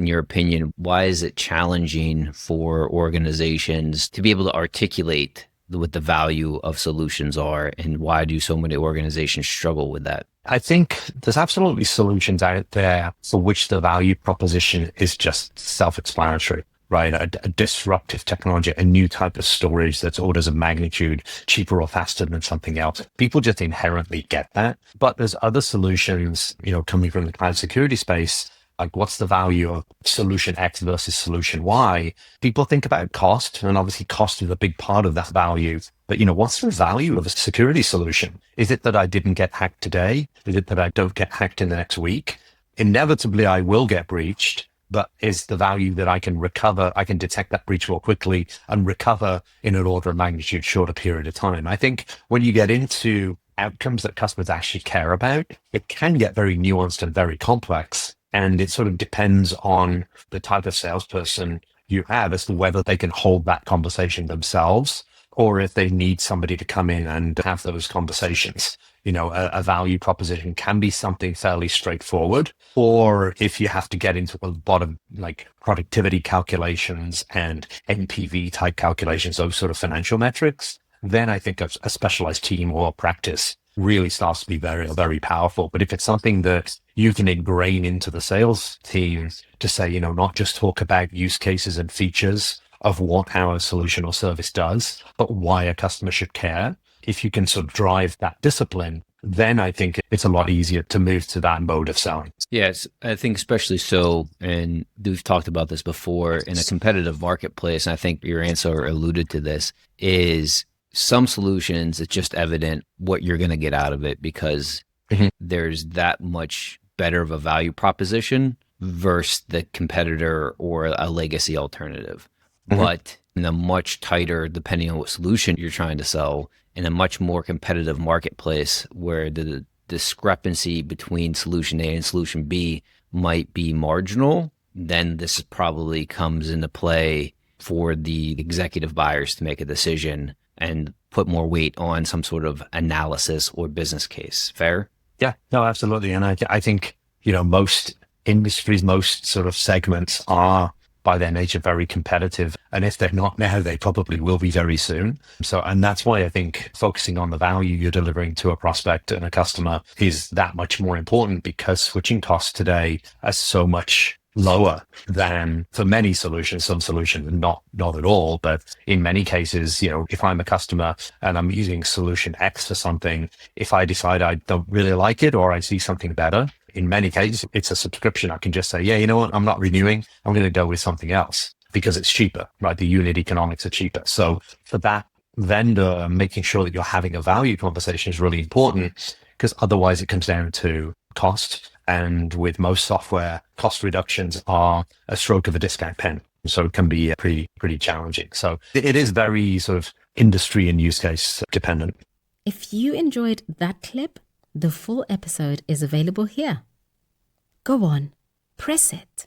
in your opinion, why is it challenging for organizations to be able to articulate what the value of solutions are, and why do so many organizations struggle with that? I think there's absolutely solutions out there for which the value proposition is just self-explanatory, right? A disruptive technology, a new type of storage that's orders of magnitude cheaper or faster than something else. People just inherently get that. But there's other solutions, coming from the cloud security space, like what's the value of solution X versus solution Y? People think about cost, and obviously cost is a big part of that value. But, what's the value of a security solution? Is it that I didn't get hacked today? Is it that I don't get hacked in the next week? Inevitably, I will get breached, but is the value that I can recover, I can detect that breach more quickly and recover in an order of magnitude shorter period of time. I think when you get into outcomes that customers actually care about, it can get very nuanced and very complex. And it sort of depends on the type of salesperson you have as to whether they can hold that conversation themselves, or if they need somebody to come in and have those conversations. A value proposition can be something fairly straightforward, or if you have to get into a lot of like productivity calculations and NPV type calculations, those sort of financial metrics, then I think a specialized team or practice really starts to be very, very powerful. But if it's something that you can ingrain into the sales team to say, not just talk about use cases and features of what our solution or service does, but why a customer should care. If you can sort of drive that discipline, then I think it's a lot easier to move to that mode of selling. Yes, I think especially so, and we've talked about this before, in a competitive marketplace, and I think your answer alluded to this, is some solutions, it's just evident what you're going to get out of it because there's that much better of a value proposition versus the competitor or a legacy alternative. But in a much tighter, depending on what solution you're trying to sell, in a much more competitive marketplace where the discrepancy between solution A and solution B might be marginal, then this probably comes into play for the executive buyers to make a decision and put more weight on some sort of analysis or business case. Fair? Yeah, no, absolutely. And I think, most industries, most sort of segments are by their nature very competitive. And if they're not now, they probably will be very soon. And that's why I think focusing on the value you're delivering to a prospect and a customer is that much more important, because switching costs today are so much lower than for many solutions. Some solutions not at all, but in many cases, if I'm a customer and I'm using solution X for something, if I decide I don't really like it or I see something better, in many cases it's a subscription. I can just say, yeah, you know what, I'm not renewing, I'm going to go with something else because it's cheaper, right? The unit economics are cheaper. So for that vendor, making sure that you're having a value conversation is really important, because otherwise it comes down to cost. And with most software, cost reductions are a stroke of a discount pen. So it can be pretty challenging. So it is very sort of industry and use case dependent. If you enjoyed that clip, the full episode is available here. Go on, press it.